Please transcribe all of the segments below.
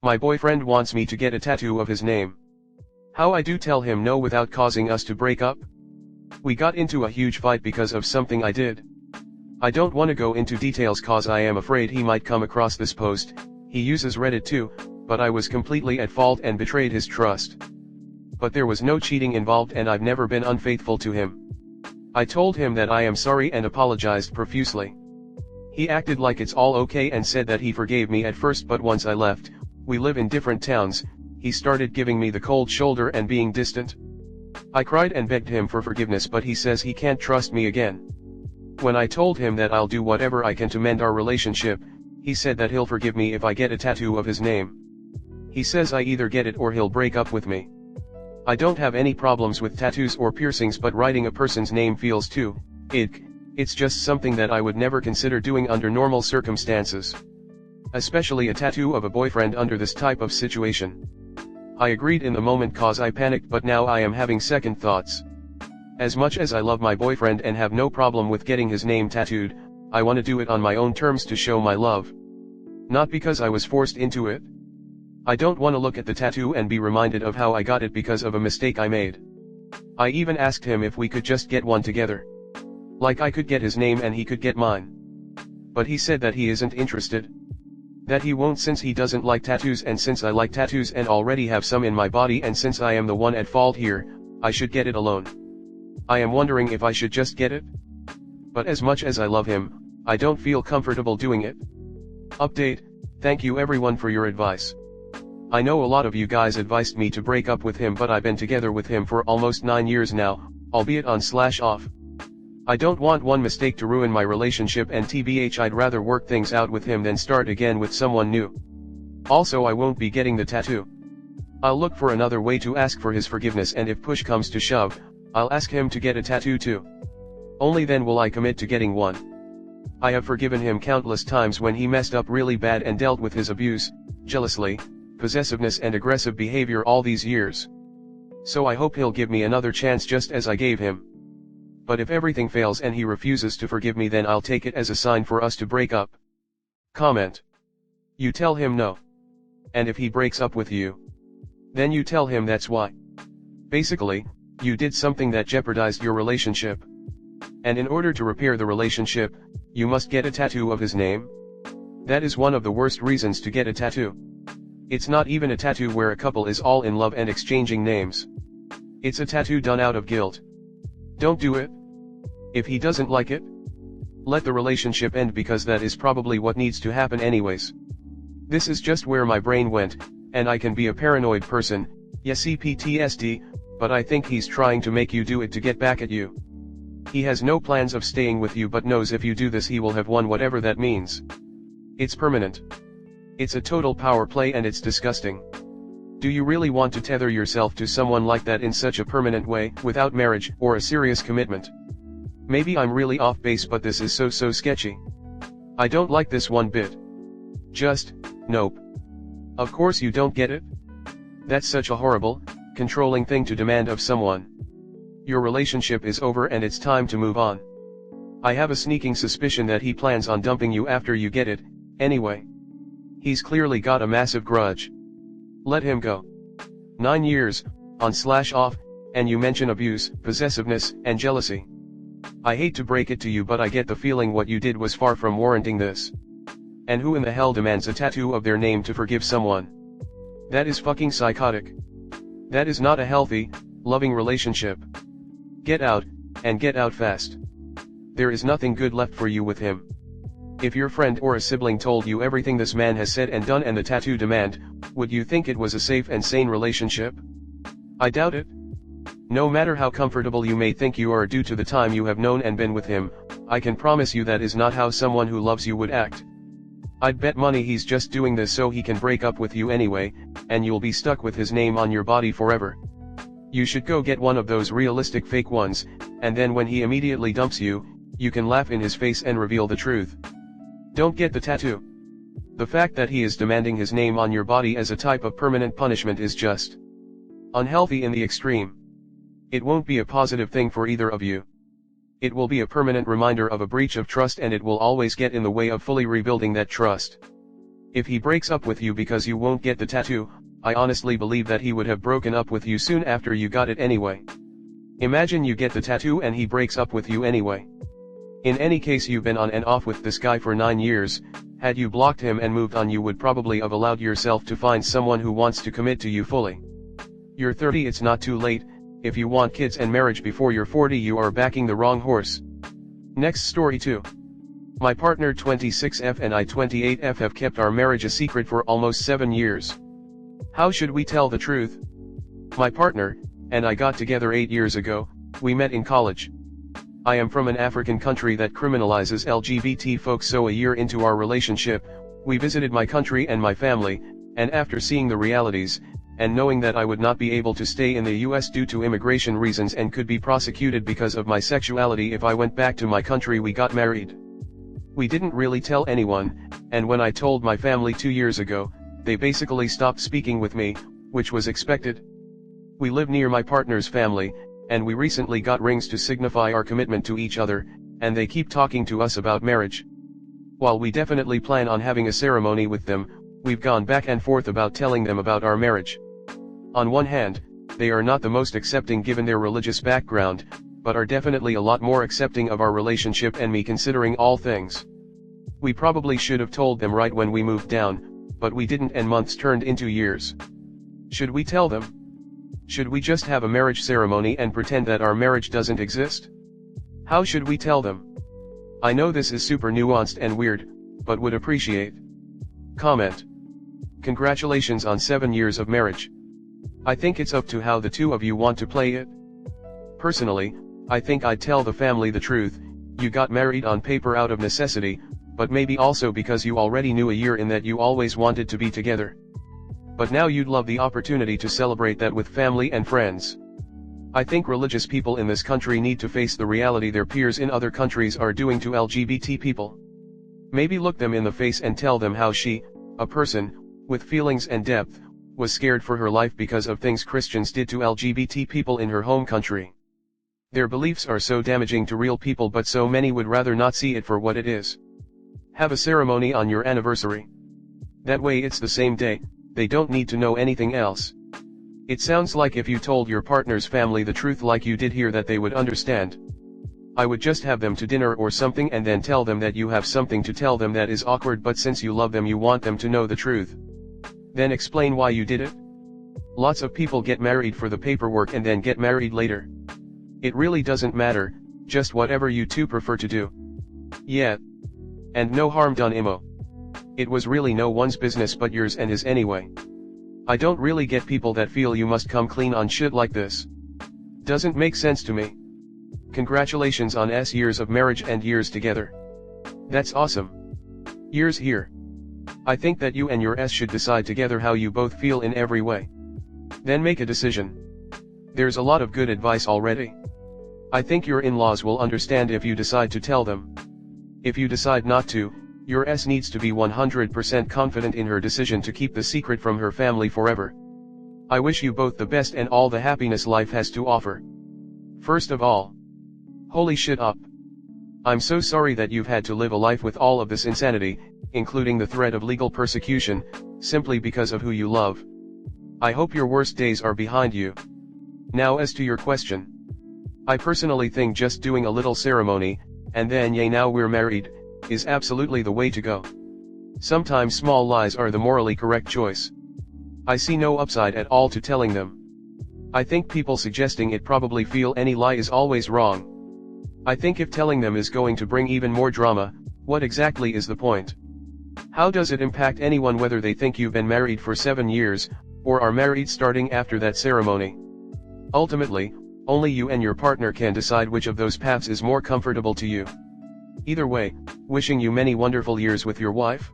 My boyfriend wants me to get a tattoo of his name. How I do tell him no without causing us to break up? We got into a huge fight because of something I did. I don't want to go into details cause I am afraid he might come across this post. He uses Reddit too, but I was completely at fault and betrayed his trust. But there was no cheating involved and I've never been unfaithful to him. I told him that I am sorry and apologized profusely. He acted like it's all okay and said that he forgave me at first, but once I left, we live in different towns, he started giving me the cold shoulder and being distant. I cried and begged him for forgiveness, but he says he can't trust me again. When I told him that I'll do whatever I can to mend our relationship, he said that he'll forgive me if I get a tattoo of his name. He says I either get it or he'll break up with me. I don't have any problems with tattoos or piercings, but writing a person's name feels too ick. It's just something that I would never consider doing under normal circumstances. Especially a tattoo of a boyfriend under this type of situation. I agreed in the moment cause I panicked, but now I am having second thoughts. As much as I love my boyfriend and have no problem with getting his name tattooed, I want to do it on my own terms to show my love. Not because I was forced into it. I don't want to look at the tattoo and be reminded of how I got it because of a mistake I made. I even asked him if we could just get one together. Like I could get his name and he could get mine. But he said that he isn't interested. That he won't since he doesn't like tattoos, and since I like tattoos and already have some in my body, and since I am the one at fault here, I should get it alone. I am wondering if I should just get it? But as much as I love him, I don't feel comfortable doing it. Update: thank you everyone for your advice. I know a lot of you guys advised me to break up with him, but I've been together with him for almost 9 years now, albeit on/off. I don't want one mistake to ruin my relationship, and TBH I'd rather work things out with him than start again with someone new. Also, I won't be getting the tattoo. I'll look for another way to ask for his forgiveness, and if push comes to shove, I'll ask him to get a tattoo too. Only then will I commit to getting one. I have forgiven him countless times when he messed up really bad and dealt with his abuse, jealousy, possessiveness and aggressive behavior all these years. So I hope he'll give me another chance just as I gave him. But if everything fails and he refuses to forgive me, then I'll take it as a sign for us to break up. Comment: you tell him no. And if he breaks up with you, then you tell him that's why. Basically, you did something that jeopardized your relationship. And in order to repair the relationship, you must get a tattoo of his name. That is one of the worst reasons to get a tattoo. It's not even a tattoo where a couple is all in love and exchanging names. It's a tattoo done out of guilt. Don't do it. If he doesn't like it, let the relationship end, because that is probably what needs to happen anyways. This is just where my brain went, and I can be a paranoid person, yes, PTSD, but I think he's trying to make you do it to get back at you. He has no plans of staying with you, but knows if you do this he will have won, whatever that means. It's permanent. It's a total power play and it's disgusting. Do you really want to tether yourself to someone like that in such a permanent way, without marriage or a serious commitment? Maybe I'm really off base, but this is so sketchy. I don't like this one bit. Just, nope. Of course you don't get it? That's such a horrible, controlling thing to demand of someone. Your relationship is over and it's time to move on. I have a sneaking suspicion that he plans on dumping you after you get it, anyway. He's clearly got a massive grudge. Let him go. 9 years, on/off, and you mention abuse, possessiveness, and jealousy. I hate to break it to you, but I get the feeling what you did was far from warranting this. And who in the hell demands a tattoo of their name to forgive someone? That is fucking psychotic. That is not a healthy, loving relationship. Get out, and get out fast. There is nothing good left for you with him. If your friend or a sibling told you everything this man has said and done and the tattoo demand, would you think it was a safe and sane relationship? I doubt it. No matter how comfortable you may think you are due to the time you have known and been with him, I can promise you that is not how someone who loves you would act. I'd bet money he's just doing this so he can break up with you anyway, and you'll be stuck with his name on your body forever. You should go get one of those realistic fake ones, and then when he immediately dumps you, you can laugh in his face and reveal the truth. Don't get the tattoo. The fact that he is demanding his name on your body as a type of permanent punishment is just unhealthy in the extreme. It won't be a positive thing for either of you. It will be a permanent reminder of a breach of trust, and it will always get in the way of fully rebuilding that trust. If he breaks up with you because you won't get the tattoo, I honestly believe that he would have broken up with you soon after you got it anyway. Imagine you get the tattoo and he breaks up with you anyway. In any case, you've been on and off with this guy for 9 years. Had you blocked him and moved on, you would probably have allowed yourself to find someone who wants to commit to you fully. You're 30, it's not too late. If you want kids and marriage before you're 40, you are backing the wrong horse. Next story 2. My partner 26F and I 28F have kept our marriage a secret for almost 7 years. How should we tell the truth? My partner and I got together 8 years ago. We met in college. I am from an African country that criminalizes LGBT folks, so a year into our relationship, we visited my country and my family, and after seeing the realities, and knowing that I would not be able to stay in the US due to immigration reasons and could be prosecuted because of my sexuality if I went back to my country, we got married. We didn't really tell anyone, and when I told my family 2 years ago, they basically stopped speaking with me, which was expected. We live near my partner's family, and we recently got rings to signify our commitment to each other, and they keep talking to us about marriage. While we definitely plan on having a ceremony with them, we've gone back and forth about telling them about our marriage. On one hand, they are not the most accepting given their religious background, but are definitely a lot more accepting of our relationship and me considering all things. We probably should have told them right when we moved down, but we didn't, and months turned into years. Should we tell them? Should we just have a marriage ceremony and pretend that our marriage doesn't exist? How should we tell them? I know this is super nuanced and weird, but would appreciate comment. Congratulations on 7 years of marriage. I think it's up to how the two of you want to play it. Personally, I think I'd tell the family the truth. You got married on paper out of necessity, but maybe also because you already knew a year in that you always wanted to be together. But now you'd love the opportunity to celebrate that with family and friends. I think religious people in this country need to face the reality their peers in other countries are doing to LGBT people. Maybe look them in the face and tell them how she, a person, with feelings and depth, was scared for her life because of things Christians did to LGBT people in her home country. Their beliefs are so damaging to real people, but so many would rather not see it for what it is. Have a ceremony on your anniversary. That way it's the same day. They don't need to know anything else. It sounds like if you told your partner's family the truth like you did here, that they would understand. I would just have them to dinner or something and then tell them that you have something to tell them that is awkward, but since you love them you want them to know the truth. Then explain why you did it. Lots of people get married for the paperwork and then get married later. It really doesn't matter, just whatever you two prefer to do. Yeah. And no harm done, Imo. It was really no one's business but yours and his anyway. I don't really get people that feel you must come clean on shit like this. Doesn't make sense to me. Congratulations on S years of marriage and years together. That's awesome. Years here. I think that you and your S should decide together how you both feel in every way. Then make a decision. There's a lot of good advice already. I think your in-laws will understand if you decide to tell them. If you decide not to, your S needs to be 100% confident in her decision to keep the secret from her family forever. I wish you both the best and all the happiness life has to offer. First of all, holy shit up. I'm so sorry that you've had to live a life with all of this insanity, including the threat of legal persecution, simply because of who you love. I hope your worst days are behind you. Now as to your question. I personally think just doing a little ceremony, and then yay now we're married, is absolutely the way to go. Sometimes small lies are the morally correct choice. I see no upside at all to telling them. I think people suggesting it probably feel any lie is always wrong. I think if telling them is going to bring even more drama, what exactly is the point? How does it impact anyone whether they think you've been married for 7 years, or are married starting after that ceremony? Ultimately, only you and your partner can decide which of those paths is more comfortable to you. Either way, wishing you many wonderful years with your wife.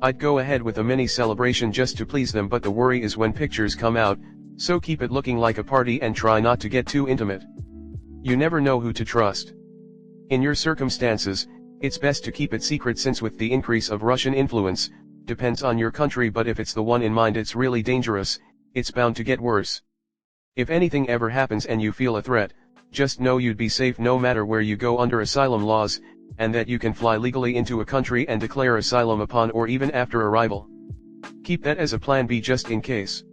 I'd go ahead with a mini celebration just to please them, but the worry is when pictures come out, so keep it looking like a party and try not to get too intimate. You never know who to trust. In your circumstances, it's best to keep it secret since with the increase of Russian influence, depends on your country, but if it's the one in mind it's really dangerous, it's bound to get worse. If anything ever happens and you feel a threat, just know you'd be safe no matter where you go under asylum laws, and that you can fly legally into a country and declare asylum upon or even after arrival. Keep that as a plan B just in case.